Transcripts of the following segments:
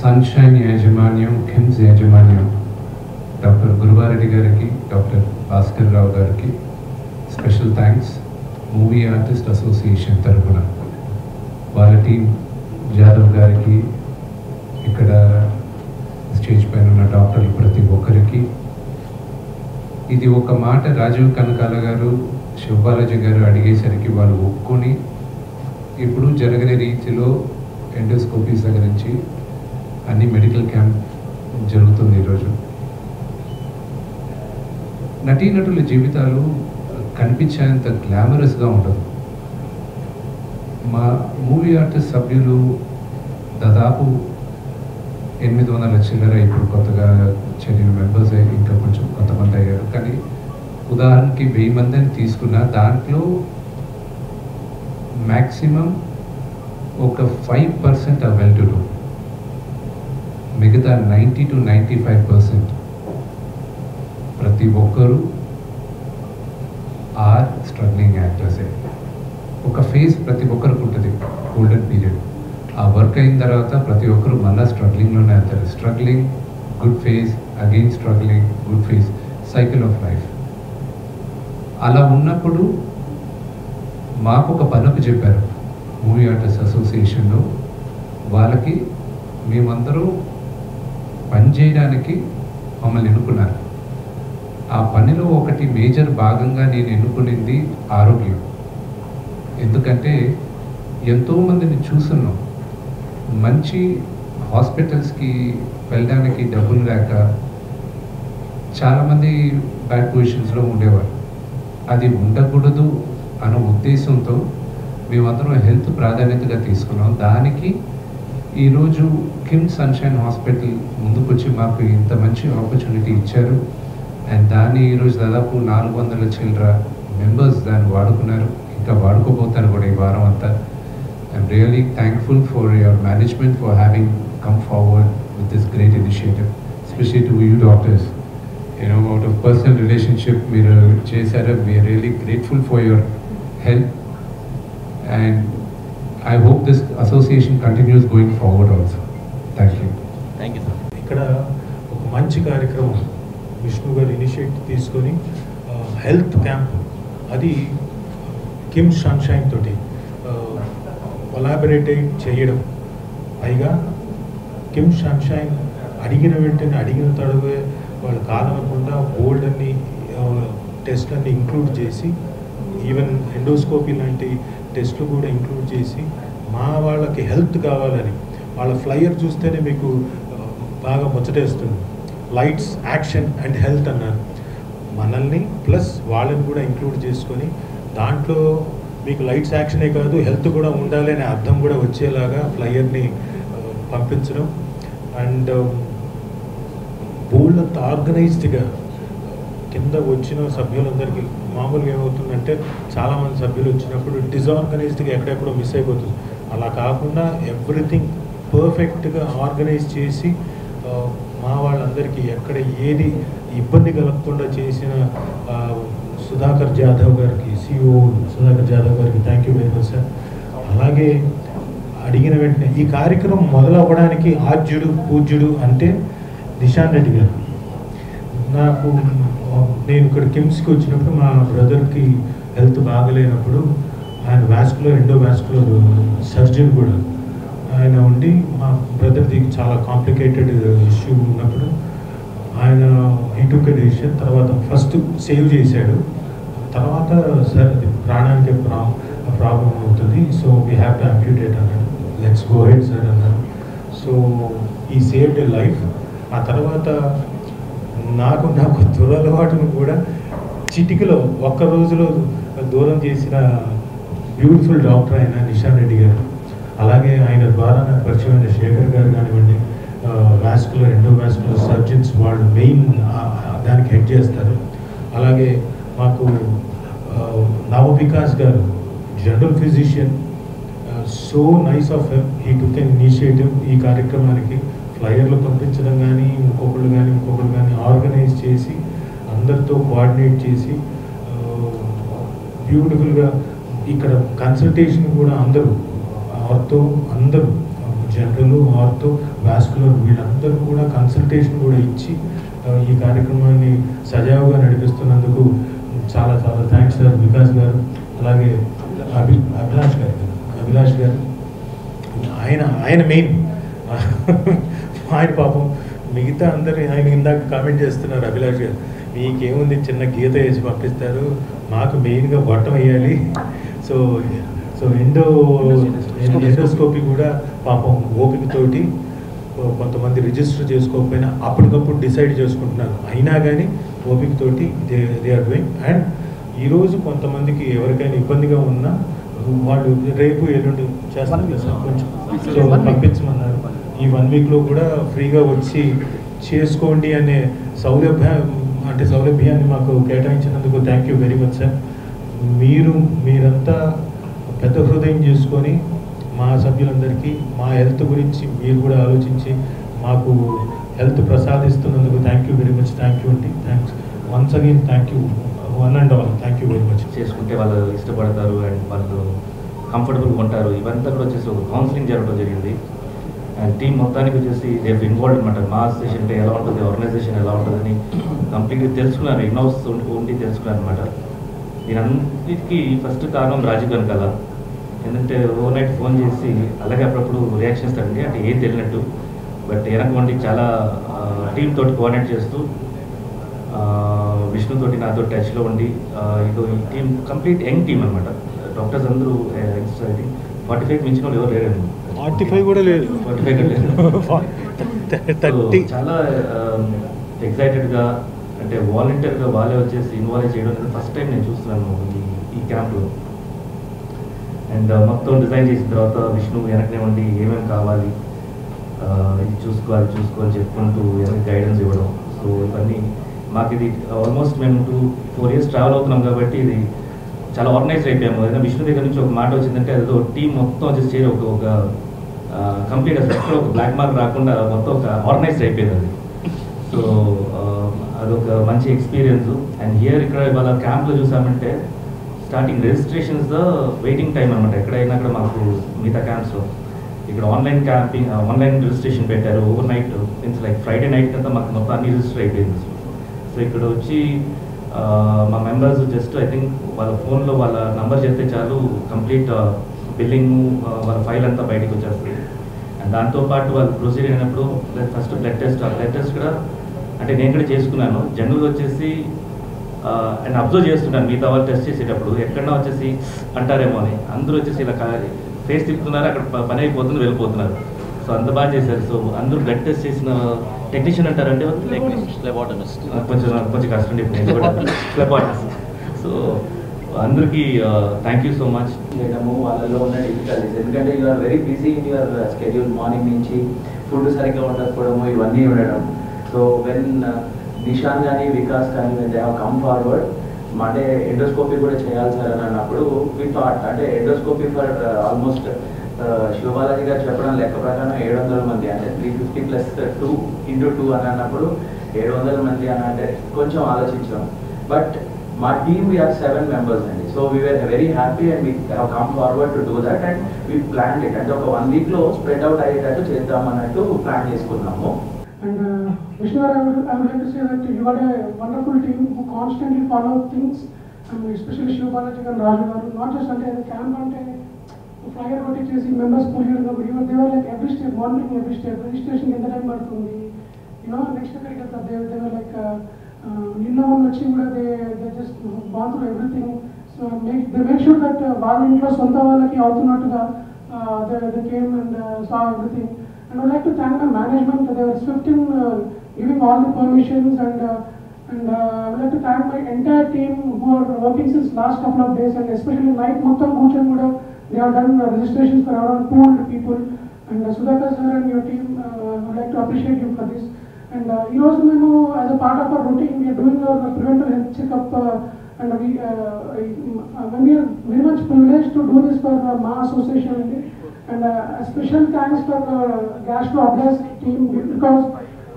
Sunshine యాజమాన్యం, కిమ్స్ యాజమాన్యం, doctor Guruva Reddy గారికి, డాక్టర్ భాస్కర్ రావు గారికి special thanks. Movie artist association తరఫున వాళ్ళ టీం, జాదవ్ గారికి, ఇక్కడ స్టేజ్ పైన ఉన్న డాక్టర్లు ప్రతి ఒక్కరికి. ఇది ఒక మాట రాజీవ్ కనకాల గారు, శివబాలాజీ గారు అడిగేసరికి వాళ్ళు ఒప్పుకొని ఇప్పుడు జరగని రీతిలో ఎండోస్కోపీస్ దగ్గర నుంచి అన్ని మెడికల్ క్యాంప్ జరుగుతుంది ఈరోజు. నటీనటుల జీవితాలు కనిపించేంత గ్లామరస్గా ఉండదు. మా మూవీ ఆర్టిస్ట్ సభ్యులు దాదాపు 800 చిల్లర, ఇప్పుడు కొత్తగా చేరిన మెంబర్స్ ఇంకా కొంచెం కొంతమంది అయ్యారు. కానీ ఉదాహరణకి 1000 మందిని తీసుకున్న దాంట్లో మ్యాక్సిమం ఒక 5% ఆ వెల్ టు డూ, మిగతా 90 to 95% ప్రతి ఒక్కరు ఆర్ స్ట్రగ్లింగ్ యాక్టర్సే. ఒక ఫేజ్ ప్రతి ఒక్కరికి ఉంటుంది, గోల్డెన్ పీరియడ్. ఆ వర్క్ అయిన తర్వాత ప్రతి ఒక్కరు మళ్ళీ స్ట్రగ్లింగ్లోనే వెళ్తారు. Struggling, good phase, again struggling, good phase, cycle of life. అలా ఉన్నప్పుడు మాకు ఒక పనుకు చెప్పారు మూవీ ఆర్టిస్ట్ అసోసియేషన్లో. వాళ్ళకి మేమందరూ పనిచేయడానికి మమ్మల్ని ఎన్నుకున్నారు. ఆ పనిలో ఒకటి మేజర్ భాగంగా నేను ఎన్నుకునింది ఆరోగ్యం. ఎందుకంటే ఎంతోమందిని చూస్తున్నాం, మంచి హాస్పిటల్స్కి వెళ్ళడానికి డబ్బులు లేక చాలామంది బ్యాడ్ పొజిషన్స్లో ఉండేవారు. అది ఉండకూడదు అన్న ఉద్దేశంతో మేమందరం హెల్త్ ప్రాధాన్యతగా తీసుకున్నాం. దానికి ఈరోజు కిమ్స్ సన్షైన్ హాస్పిటల్ ముందుకొచ్చి మాకు ఇంత మంచి ఆపర్చునిటీ ఇచ్చారు. అండ్ దాన్ని ఈరోజు దాదాపు 400 చిల్లర మెంబర్స్ దాన్ని వాడుకున్నారు, ఇంకా వాడుకోబోతారు కూడా ఈ వారం అంతా. I'm really thankful for your management for having come forward with this great initiative, especially to you doctors. Out of personal relationship మీరు చేశారు. We're really grateful for your help and I hope this association continues going forward also. Thank you. Thank you, sir. ఇక్కడ ఒక మంచి కార్యక్రమం విష్ణు గారు initiative తీసుకొని health camp, అది KIMS sunshine తోటి కొలాబరేట్ చేయడం. పైగా కిమ్స్ సన్షైన్ అడిగిన వెంటనే అడిగిన తడవే వాళ్ళు కాదనకుండా బోల్డ్ అన్ని టెస్ట్లన్నీ ఇంక్లూడ్ చేసి, ఈవెన్ ఎండోస్కోపీ లాంటి టెస్ట్లు కూడా ఇంక్లూడ్ చేసి, మా వాళ్ళకి హెల్త్ కావాలని వాళ్ళ ఫ్లైయర్ చూస్తేనే మీకు బాగా ముచ్చటేస్తుంది. లైట్స్, యాక్షన్ అండ్ హెల్త్ అన్నారు. మనల్ని ప్లస్ వాళ్ళని కూడా ఇంక్లూడ్ చేసుకొని దాంట్లో మీకు లైట్స్, యాక్షనే కాదు హెల్త్ కూడా ఉండాలి అనే అర్థం కూడా వచ్చేలాగా ఫ్లైయర్ని పంపించడం. అండ్ బోల్డ్ అంత ఆర్గనైజ్డ్గా కింద వచ్చిన సభ్యులందరికీ మామూలుగా ఏమవుతుందంటే చాలామంది సభ్యులు వచ్చినప్పుడు డిజార్గనైజ్డ్గా ఎక్కడెక్కడో మిస్ అయిపోతుంది. అలా కాకుండా ఎవ్రీథింగ్ పర్ఫెక్ట్గా ఆర్గనైజ్ చేసి మా వాళ్ళందరికీ ఎక్కడ ఏది ఇబ్బంది కలగకుండా చేసిన సుధాకర్ జాదవ్ గారికి, సిఇఓ సుధాకర్ జాదవ్ గారికి thank you very much sir. అలాగే అడిగిన వెంటనే ఈ కార్యక్రమం మొదలవ్వడానికి ఆద్యుడు, పూజ్యుడు అంటే నిశాన్ రెడ్డి గారు. నాకు నేను ఇక్కడ కిమ్స్కి వచ్చినప్పుడు మా బ్రదర్కి హెల్త్ బాగలేనప్పుడు ఆయన వాస్కులర్, ఎండోవాస్కులర్ సర్జన్ కూడా ఆయన ఉండి, మా బ్రదర్ది చాలా కాంప్లికేటెడ్ ఇష్యూ ఉన్నప్పుడు ఆయన టుక్ డెసిషన్. తర్వాత ఫస్ట్ సేవ్ చేశాడు, తర్వాత సార్ అది ప్రాణానికి ప్రాబ్లం అవుతుంది, సో వీ హ్యావ్ టు అంప్యూటేట్ అన్నాడు. లెట్స్ గో హెడ్ సార్ అన్నారు. సో ఈ సేవ్డ్ ఎ లైఫ్. ఆ తర్వాత నాకు దురలవాటును కూడా చిటికలో ఒక్క రోజులో దూరం చేసిన బ్యూటిఫుల్ డాక్టర్ ఆయన నిశాన్ రెడ్డి గారు. అలాగే ఆయన ద్వారా నాకు పరిచయమైన శేఖర్ గారు కానివ్వండి, వాస్కులర్, ఎండోవాస్కులర్ సర్జన్స్, వాళ్ళు మెయిన్ దానికి హెడ్ చేస్తారు. అలాగే మాకు నవవికాస్ గారు, general physician, so nice of him, he took an initiative. ఈ కార్యక్రమానికి ఫ్లైయర్లు పంపించడం కానీ ఇంకొకళ్ళు కానీ ఆర్గనైజ్ చేసి అందరితో కోఆర్డినేట్ చేసి బ్యూటిఫుల్గా ఇక్కడ కన్సల్టేషన్ కూడా అందరూ జనరల్, ఆర్థో వాస్కులర్ వీళ్ళందరూ కూడా కన్సల్టేషన్ కూడా ఇచ్చి ఈ కార్యక్రమాన్ని సజావుగా నడిపిస్తున్నందుకు చాలా చాలా థ్యాంక్స్ సార్. వికాస్ గారు, అలాగే అభిలాష్ గారు ఆయన మెయిన్ ఆయన పాపం మిగతా అందరూ ఆయన ఇందాక కామెంట్ చేస్తున్నారు. అభిలాష్ గారు మీకేముంది చిన్న గీత వేసి పంపిస్తారు, మాకు మెయిన్గా బొట్టం వేయాలి. సో ఎండోస్కోపీ కూడా పాపం ఓపికతోటి కొంతమంది రిజిస్టర్ చేసుకోకపోయినా అప్పటికప్పుడు డిసైడ్ చేసుకుంటున్నారు. అయినా కానీ ఓపికతోటి దే ఆర్ డూయింగ్. అండ్ ఈరోజు కొంతమందికి ఎవరికైనా ఇబ్బందిగా ఉన్నా వాళ్ళు రేపు ఎల్లుండి చేస్తారు కదా సార్, కొంచెం సో పంపించమన్నారు. ఈ 1 వీక్లో కూడా ఫ్రీగా వచ్చి చేసుకోండి అనే సౌలభ్యాన్ని మాకు కేటాయించినందుకు thank you very much sir. మీరంతా పెద్ద హృదయం చేసుకొని మా సభ్యులందరికీ మా హెల్త్ గురించి మీరు కూడా ఆలోచించి మాకు హెల్త్ ప్రసాదిస్తున్నందుకు thank you very much. Thank you అండి. Thanks once again. Thank you one and all. Thank you very much. చేసుకుంటే వాళ్ళు ఇష్టపడతారు అండ్ వాళ్ళు కంఫర్టబుల్గా ఉంటారు. ఇవంతా కూడా వచ్చేసి ఒక కౌన్సిలింగ్ జరగడం జరిగింది. అండ్ టీం మొత్తానికి వచ్చేసి రేపు ఇన్వాల్వ్ అనమాట. మా అసోసియేషన్ అంటే ఎలా ఉంటుంది, ఆర్గనైజేషన్ ఎలా ఉంటుందని కంప్లీట్గా తెలుసుకున్నారు. ఇన్హౌస్ ఉండి తెలుసుకున్నారు అనమాట. దీనంతటికీ ఫస్ట్ కారణం రాజీవ్ గారు కదా. ఎందుకంటే ఓవర్ నైట్ ఫోన్ చేసి అలాగే అప్పుడప్పుడు రియాక్షన్ ఇస్తారండి, అంటే ఏం తెలియనట్టు. బట్ వెనక వంటి చాలా టీమ్ తోటి కోఆర్డినేట్ చేస్తూ విష్ణుతోటి నాతో టచ్లో ఉండి ఇది ఈ టీం కంప్లీట్ యంగ్ టీమ్ అనమాట. డాక్టర్స్ అందరూ 45 మించిన వాళ్ళు ఎవరు లేరండి. 45 కూడా లేదు. 30 చాలా ఎక్సైటెడ్గా అంటే వాలంటీర్గా వాళ్ళే వచ్చేసి ఇన్వాల్వ్ చేయడం అనేది ఫస్ట్ టైం నేను చూస్తున్నాను ఈ క్యాంప్లో. అండ్ మొత్తం డిజైన్ చేసిన తర్వాత విష్ణు వెనకనే ఉండి ఏమేమి కావాలి ఇది చూసుకోవాలి చెప్పుకుంటూ వెనక గైడెన్స్ ఇవ్వడం. సో ఇవన్నీ మాకు ఇది ఆల్మోస్ట్ మేము 2-4 ఇయర్స్ ట్రావెల్ అవుతున్నాం కాబట్టి ఇది చాలా ఆర్గనైజ్డ్ అయిపోయాము. ఏదైనా విష్ణు దగ్గర నుంచి ఒక మాట వచ్చిందంటే అదో టీం మొత్తం వచ్చేసి చేరి ఒక కంప్లీట్ అసలు ఎక్కడ ఒక బ్లాక్ మార్క్ రాకుండా మొత్తం ఒక ఆర్గనైజ్డ్ అయిపోయింది అది. సో అదొక మంచి ఎక్స్పీరియన్స్. అండ్ హియర్ ఇక్కడ వాళ్ళ క్యాంప్లో చూసామంటే స్టార్టింగ్ రిజిస్ట్రేషన్స్ వెయిటింగ్ టైం అనమాట. ఎక్కడైనా అక్కడ మాకు మిగతా క్యాంప్స్లో ఇక్కడ ఆన్లైన్ రిజిస్ట్రేషన్ పెట్టారు. Over night means like Friday night అంతా మాకు మొత్తం అన్ని రిజిస్టర్ అయిపోయింది. సో ఇక్కడ వచ్చి మా మెంబర్స్ జస్ట్ ఐ థింక్ వాళ్ళ ఫోన్లో వాళ్ళ నంబర్ చెప్తే చాలు కంప్లీట్ బిల్లింగ్ వాళ్ళ ఫైల్ అంతా బయటకు వచ్చేస్తుంది. అండ్ దాంతోపాటు వాళ్ళు ప్రొసీడ్ అయినప్పుడు ఫస్ట్ బ్లడ్ టెస్ట్ కూడా అంటే నేను కూడా చేసుకున్నాను. జనరల్గా వచ్చేసి అండ్ అబ్జర్వ్ చేస్తున్నాను మిగతా వాళ్ళు టెస్ట్ చేసేటప్పుడు ఎక్కడన్నా వచ్చేసి అంటారేమో అని. అందరూ వచ్చేసి ఇలా ఫేస్ తిప్పుతున్నారు, అక్కడ పని అయిపోతుంది వెళ్ళిపోతున్నారు. సో అంత బాగా చేశారు. సో అందరూ బ్లడ్ టెస్ట్ చేసిన టెక్నీషియన్ అంటారంటే కొంచెం కష్టం ఫ్లెబాటమిస్ట్. సో అందరికీ థ్యాంక్ యూ సో మచ్. చేయడము వాళ్ళలో ఉన్న డిఫికల్టీస్, ఎందుకంటే you are very busy in your schedule. Morning నుంచి ఫుడ్ సరిగ్గా ఉండకపోవడము ఇవన్నీ ఉండడం. సో వెన్ నిషాన్ కానీ వికాస్ కానీ దే హ్యావ్ కమ్ ఫార్వర్డ్ అంటే ఎండోస్కోపీ కూడా చేయాలి సార్ అని అన్నప్పుడు వి థాట్ అంటే ఎండోస్కోపీ ఫర్ ఆల్మోస్ట్ శివబాలాజీ గారు చెప్పడం లెక్క ప్రకారం 700 మంది అంటే 350 ప్లస్ 2 × 2 అని అన్నప్పుడు 700 మంది అని అంటే కొంచెం ఆలోచించాం. బట్ మా టీమ్ వీఆర్ 7 members అండి. So we're very happy and we have come forward to do that and we plan it. అంటే ఒక 1 వీక్లో స్ప్రెడ్ అవుట్ అయ్యేటట్టు చేద్దామన్నట్టు ప్లాన్ చేసుకున్నాము. And Vishnu, I would like to say that you are a wonderful team who constantly follow things, and especially Shiva Balaji and Raju garu, not just ante camp ante flyer kotti chesi members pull cheyadam, they were like every step, monitoring every step, registration ఎంత time పడుతుంది, next ఎక్కడికి వెళ్తారు, they were like నిన్న వచ్చి కూడా they just gone through everything. So they make sure that వాళ్ళ ఇంట్లో సొంత వాళ్ళకి అవుతున్నట్టుగా they came and saw everything. And I would like to thank the management. They were swift in giving all the permissions, and I would like to thank my entire team who are working since last couple of days, and especially night Mottam Kuchan Kuda. They have done registrations for around 200 people. And Sudhakar sir and your team, I would like to appreciate you for this. And also memo as a part of our routine, we are doing our preventive health checkup, and we are very much privileged to do this for Ma Association. And a special thanks for Gastro Abdas team, because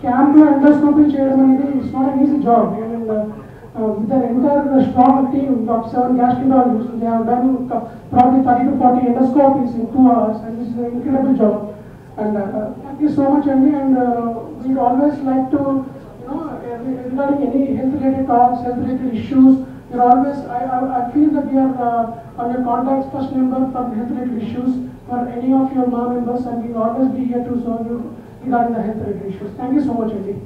camp lo endoscopy cheyadam anedi is not an easy job. And with their entire strong team of 7 gastroenterologists, they have done probably 30 to 40 endoscopies in 2 hours, and this is an incredible job. And thank you so much, Andy. And we'd always like to, regarding any health-related talks, health-related issues, we're always, I feel that we are on your contact first number for health-related issues for any of your MA members, and we'll always be here to serve you regarding the health-related issues. Thank you so much, Andy.